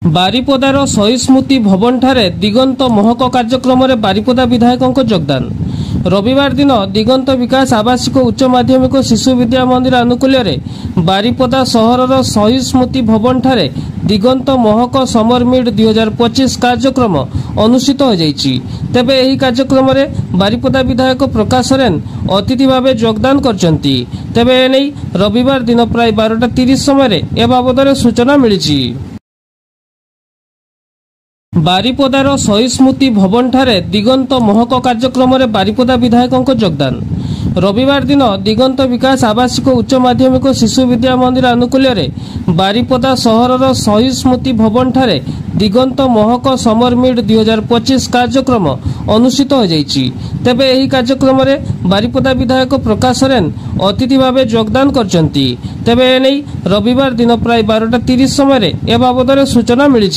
बारिपदार शहीद स्मृति भवन ठारे दिगंत महक कार्यक्रम में बारिपदा विधायकों योगदान। रविवार दिन दिगंत विकास आवासिक उच्च माध्यमिक शिशु विद्या मंदिर आनुकूल्य बारिपदा सहर शहीद स्मृति भवन ठारे दिगंत महक समर मिट 2025 कार्यक्रम अनुष्ठित हो जाइछि। तेबे एही कार्यक्रम में बारिपदा विधायक प्रकाश सोरेन अतिथि भाव योगदान करछन्ति। तेबे एनै रविवार दिन प्राय 12:30 समय ए बाबद सूचना मिली। बारिपदार शहीद स्मृति भवन ठारे दिगंत महक कार्यक्रम में बारिपदा विधायकों योगदान। रविवार दिन दिगंत विकास आवासिक उच्च माध्यमिक शिशु विद्या मंदिर आनुकूल्य बारिपदा सहर शहीद स्मृति भवन ठारे दिगंत महक समर मिट 2025 कार्यक्रम अनुष्ठित हो जाइछि। तेबे एही कार्यक्रम में बारिपदा विधायक प्रकाश सोरेन अतिथि भाव योगदान करछन्ति। तेबे एनै रविवार दिन प्राय 12:30 समय ए बाबद सूचना मिली।